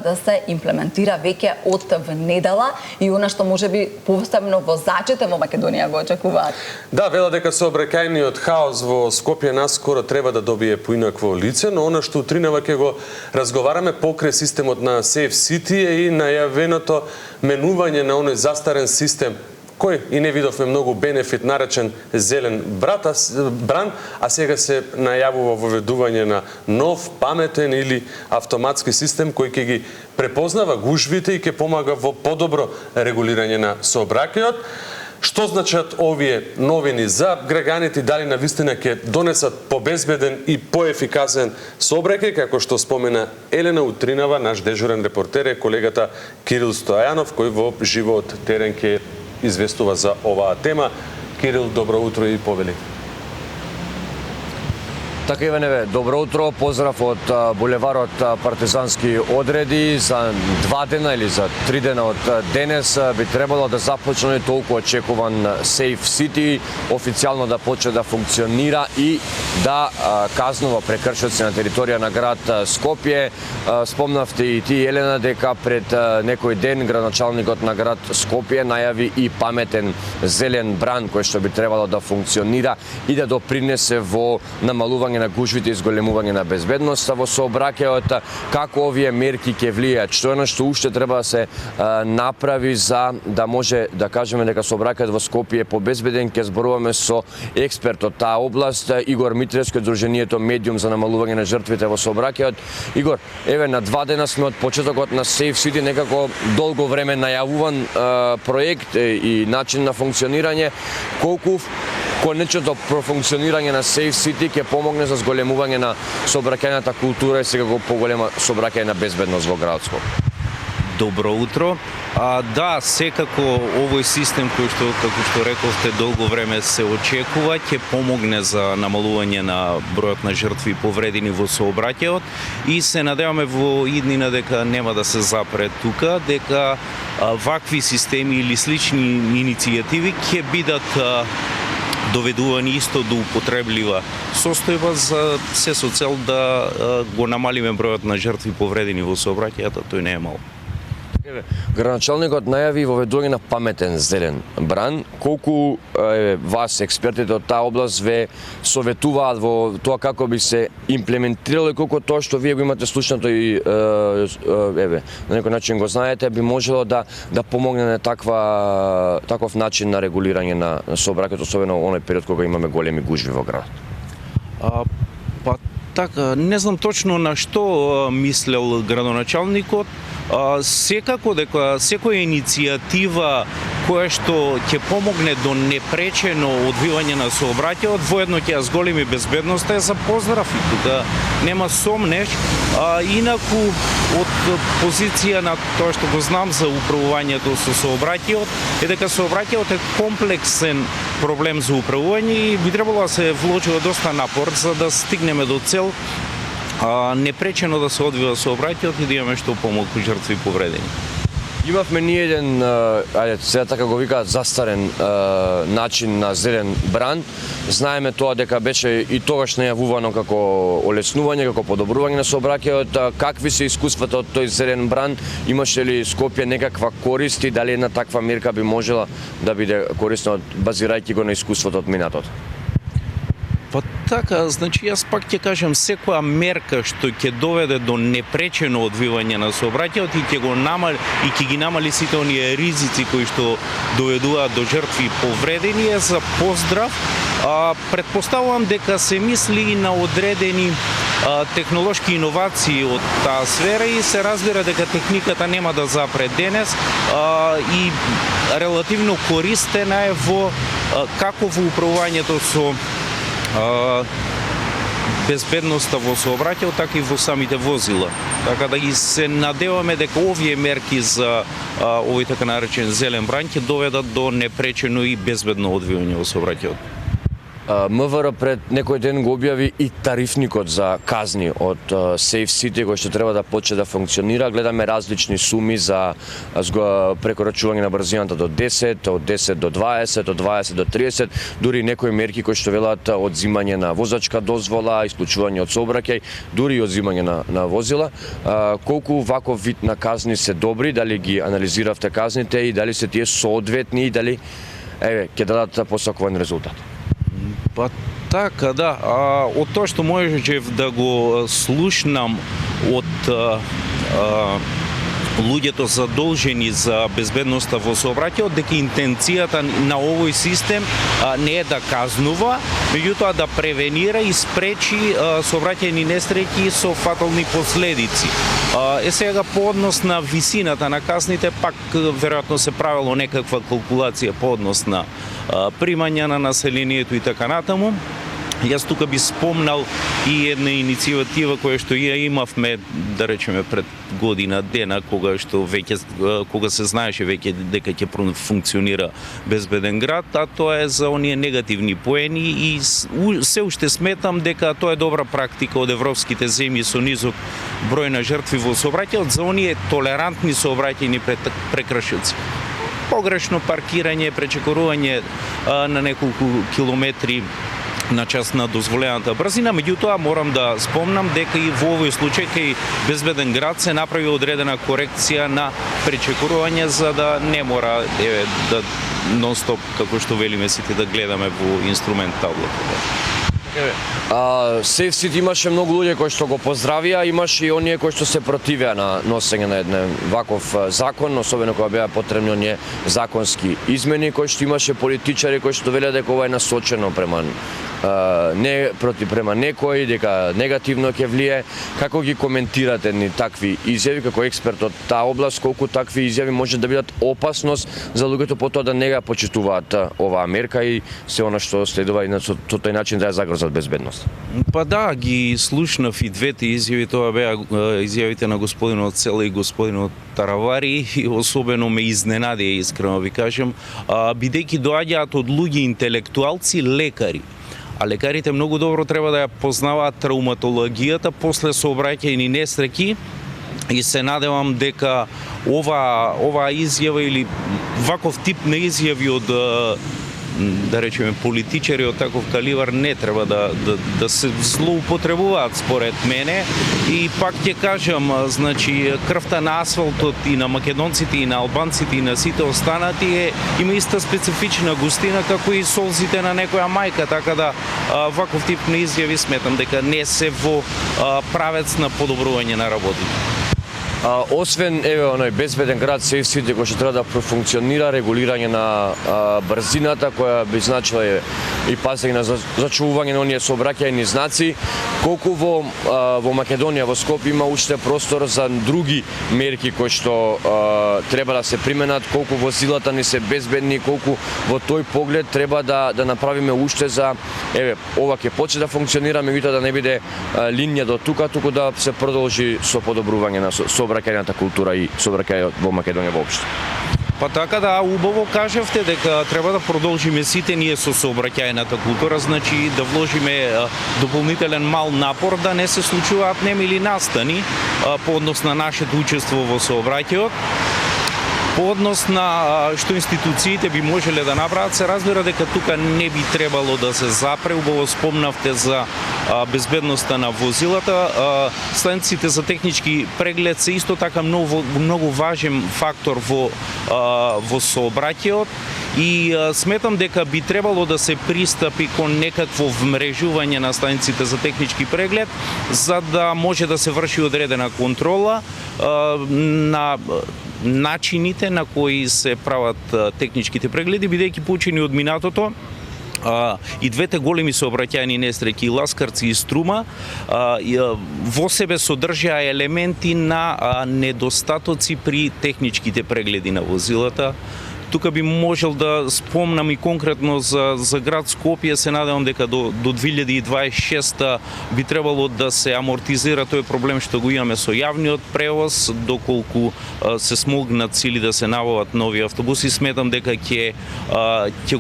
да се имплементира веќе од внедела и она што можеби посебно возачите во Македонија го очекуваат. Да, вела дека сообраќајниот хаос во Скопје наскоро треба да добие поинакво лице, но она што утринава ќе го разговараме покрај системот на Safe City и најавеното менување на оној застарен систем кој и не видовме многу бенефит, наречен зелен бран, а сега се најавува воведување на нов, паметен или автоматски систем кој ќе ги препознава гужвите и ќе помага во подобро регулирање на сообраќајот. Што значат овие новини за граѓаните, дали навистина ќе донесат побезбеден и поефикасен сообраќај, како што спомена Елена утринава, наш дежурен репортер е колегата Кирил Стојанов, кој во живо од терен ќе известува за оваа тема. Кирил, добро утро и повели. Така Иваневе, добро утро, поздрав од булеварот Партизански одреди. За 2 дена или за 3 дена од денес би требало да започне толку очекуван Safe City, официјално да почне да функционира и да казнува прекршоци на територија на град Скопје. Спомнавте и ти, Елена, дека пред некој ден градоначалникот на град Скопје најави и паметен зелен бран кој што би требало да функционира и да допринесе во намалување на гужвите и зголемување на безбедноста во сообраќајот. Како овие мерки ќе влијаат? Што е што уште треба да се направи за да може да кажеме дека сообраќајот во Скопје е побезбеден? Ќе зборуваме со експерт од таа област, Игор Митревски од Друженијето Медиум за намалување на жртвите во сообраќајот. Игор, еве на 2 дена сме од почетокот на Safe City, некако долго време најавуван проект и начин на функционирање. Колку конечното профункционирање на Safe City ќе помогне за зголемување на сообраќајната култура и сега поголема сообраќајна безбедност во градот Скопје? Добро утро. Да, секако овој систем кој што, како што рековте, долго време се очекува, ќе помогне за намалување на бројот на жртви и повредени во сообраќајот и се надеваме во иднина дека нема да се запре тука, дека вакви системи или слични иницијативи ќе бидат доведувани исто до употреблива состојба за се со цел да го намалиме бројот на жртви повредени во сообраќајот, тој не е мал. Градоначалникот најави воведување на паметен зелен бран. Колку вас, експертите од таа област, ве советуваат во тоа како би се имплементирало и колку тоа што вие го имате слушнато и на некој начин го знаете, би можело да помогне на таков начин на регулирање на сообраќајот, особено во оној период кога имаме големи гужви во градот? Така, не знам точно на што мислел градоначалникот. Секако дека секоја иницијатива која што ќе помогне до непречено одвивање на сообраќајот, воедно ќе ја зголеми безбедноста, е за поздрав и тука нема сомнеш. Инаку од позиција на тоа што го знам за управувањето со сообраќајот, е дека сообраќајот е комплексен проблем за управување и би требало да се вложува доста напор за да стигнеме до цел непречено да се одвива сообраќајот и да имаме што помалку жртви повредени. Имавме ние еден, сега така го викаат, застарен начин на зелен бран. Знаеме тоа дека беше и тогаш најавувано како олеснување, како подобрување на сообраќајот. Какви се искуствата од тој зелен бран? Имаше ли Скопје некаква корист и дали една таква мерка би можела да биде корисна базирајќи го на искуството од минатото? Па така, значи јас пак ќе кажам, секоја мерка што ќе доведе до непречено одвивање на сообраќајот и ќе ги намали сите оние ризици кои што доведуваат до жртви повредени е за поздрав. Предпоставувам дека се мисли и на одредени технолошки иновации од таа сфера и се разбира дека техниката нема да запре денес и релативно користена е во како во управувањето со безбедноста во сообраќајот, така и во самите возила. Така да ги се надеваме дека овие мерки за овој така наречен зелен бран ќе доведат до непречено и безбедно одвивање во сообраќајот. МВР пред некој ден го објави и тарифникот за казни од Safe City кој што треба да почне да функционира. Гледаме различни суми за прекорачување на брзината до 10, од 10 до 20, од 20 до 30, дури некои мерки кои што велат одзимање на возачка дозвола, исклучување од сообраќај, дури и одзимање на возила. Колку ваков вид на казни се добри, дали ги анализиравте казните и дали се тие соодветни и дали ќе дадат посакуван резултат? Па така, да. Од тоа што можев да го слушнам од луѓето задолжени за безбедноста во сообраќајот, дека интенцијата на овој систем не е да казнува, меѓутоа да превенира и спречи сообраќајни несреќи со фатални последици. Сега по однос на висината на казните, пак веројатно се правило некаква калкулација по однос на примања на населението и така натаму. Јас тука би спомнал и една иницијатива која што ја имавме, да речеме, пред година дена, кога се знаеше веќе дека ќе функционира безбеден град, а тоа е за оние негативни поени и се уште сметам дека тоа е добра практика од европските земји со низок број на жртви во сообраќајот за оние толерантни сообраќајни прекршоци. Погрешно паркирање, пречекорување на неколку километри на час на дозволената брзина, меѓутоа морам да спомнам дека и во овој случај кај безбеден град се направи одредена корекција на пречекорување за да не мора да нон-стоп, како што велиме сите, да гледаме во инструмент таблата. Safe City имаше многу луѓе кои што го поздравија, имаше и оние кои што се противеа на носење на еден ваков закон, особено кога беа потребни оние законски измени, кои што имаше политичари кои што велеа дека ова е насочено према некој, дека негативно ќе влие. Како ги коментирате ни такви изјави како експерт од таа област, колку такви изјави може да бидат опасност за луѓето потоа да не ја почитуваат оваа мерка и се она што следува и на тој начин да ја загрозат безбедност? Па да, ги слушнав и двете изјави, тоа беа изјавите на господинот Цела и господинот Таравари и особено ме изненади, искрено ви кажам, бидејќи доаѓаат од луѓе интелектуалци, лекари. А лекарите многу добро треба да ја познаваат травматологијата после сообраќајни несреќи и се надевам дека ова изјава или ваков тип на изјави од да речеме политичари од таков калибар не треба да се злоупотребуваат според мене и пак ќе кажам, значи крвта на асфалтот и на македонците и на албанците и на сите останати има иста специфична густина како и солзите на некоја мајка, така да ваков тип на изјави сметам дека не се во правец на подобрување на работите. Освен оној безбеден град Safe City кој што треба да профункционира, регулирање на брзината која би значила и пасење на зачувување на оние сообраќајни знаци, колку во Македонија, во Скопје има уште простор за други мерки кои што треба да се применат, колку возилата ни се безбедни, колку во тој поглед треба да направиме уште за ова ќе почне да функционира, меѓутоа да не биде линија до тука, туку да се продолжи со подобрување на сообраќајната култура и сообраќајот во Македонија воопшто. Па така да, убаво кажавте дека треба да продолжиме сите ние со сообраќајната култура, значи да вложиме дополнителен мал напор да не се случуваат немили настани по однос на нашето учество во сообраќајот. По однос на што институциите би можеле да направат, се разбира дека тука не би требало да се запре. Убаво спомнавте за безбедноста на возилата. Станциите за технички преглед се исто така многу важен фактор во сообраќајот и сметам дека би требало да се пристапи кон некакво вмрежување на станиците за технички преглед за да може да се врши одредена контрола на начините на кои се прават техничките прегледи, бидејќи поучени од минатото и двете големи сообраќајни несреќи, Ласкарци и Струма, во себе содржаа елементи на недостатоци при техничките прегледи на возилата. тука би можел да спомнам и конкретно за град Скопје. Се надевам дека до 2026 би требало да се амортизира тој проблем што го имаме со јавниот превоз, доколку се смогнат сили да се набават нови автобуси. Сметам дека ќе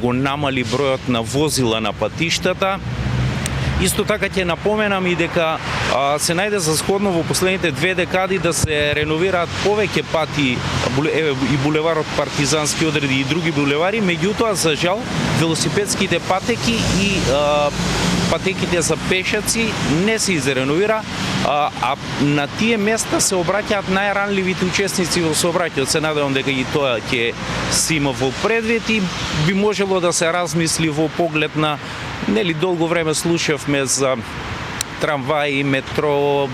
го намали бројот на возила на патиштата. Исто така ќе напоменам и дека се најде за сходно во последните 2 декади да се реновираат повеќе пати и булеварот Партизански одреди и други булевари, меѓутоа за жал велосипедските патеки и патеките за пешаци не се изреновира, а на тие места се обраќаат најранливите учесници во сообраќајот. Се надевам дека и тоа ќе се има во предвид и би можело да се размисли во поглед на долго време слушавме за трамваи, метро,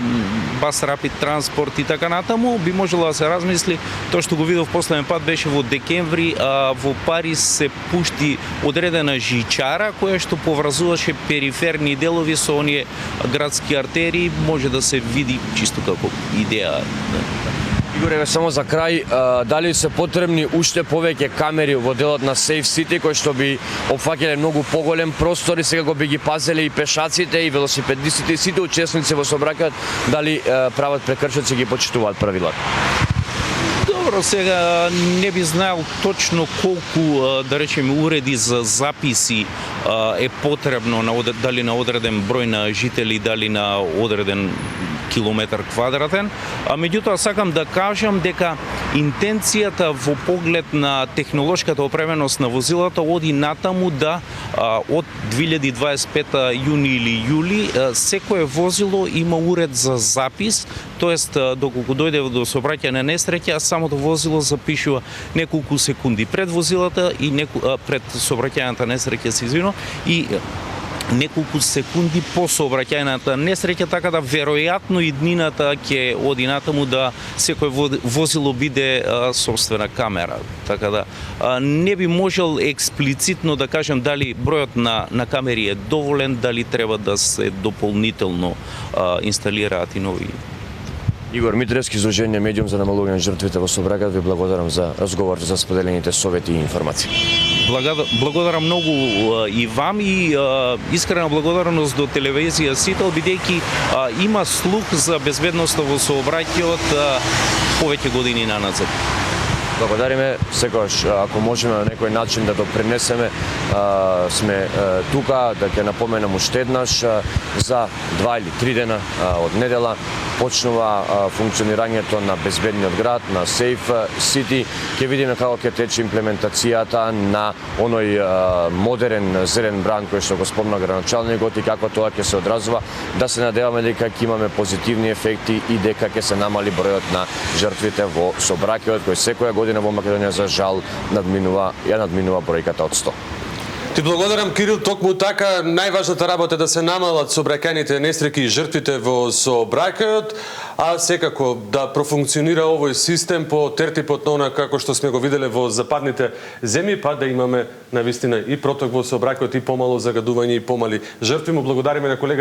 бас рапид транспорт и така натаму, би можело да се размисли. Тоа што го видов последен пат беше во декември, во Париз се пушти одредена жичара која што поврзуваше периферни делови со оние градски артерии, може да се види чисто како идеја. Игоре, само за крај, дали се потребни уште повеќе камери во делот на Safe City кои што би опфаќале многу поголем простор и сега го би ги пазеле и пешаците и велосипедистите и сите учесници во сообраќајот, дали прават прекршоци ги почитуваат правилата? Добро, сега не би знаел точно колку, да речеме, уреди за записи е потребно дали на одреден број на жители, дали на одреден километар квадратен. Меѓутоа сакам да кажам дека интенцијата во поглед на технолошката опременост на возилата оди натаму да од 2025 јуни или јули секое возило има уред за запис, тоест доколку дојде до сообраќајна несреќа, самото возило запишува неколку секунди пред возилата и пред сообраќајната несреќа, се извинувам, и неколку секунди по сообраќајната несреќа, така да веројатно и днината ќе оди натаму да секој возило биде собствена камера. Така да не би можел експлицитно да кажем дали бројот на камери е доволен, дали треба да се дополнително инсталираат и нови. Игор Митревски, Издружение Медиум за намалување на жртвите во сообраќајот, ви благодарам за разговорот, за споделените совети и информации. Благодарам многу и вам и искрена благодарност до телевизија Сител, бидејќи има слух за безбедноста во сообраќајот повеќе години наназад. Благодариме, секогаш ако можеме на некој начин да допринесеме, сме тука, да ќе напоменам уште еднаш, за 2 или 3 дена од недела почнува функционирањето на безбедниот град, на Safe City. Ќе видиме како ќе тече имплементацијата на оној модерен зелен бранд кој што го спомна градоначалникот и како тоа ќе се одразува. Да се надеваме дека ќе имаме позитивни ефекти и дека ќе се намали бројот на жртвите во сообраќајот кој секоја година во Македонија за жал надминува бројката од 100. Ти благодарам, Кирил, токму така најважната работа е да се намалат сообраќајните несреќи и жртвите во сообраќајот, а секако да профункционира овој систем по тертипот на она како што сме го виделе во западните земји, па да имаме навистина и проток во сообраќајот и помало загадување и помали жртви. Му благодариме на колегата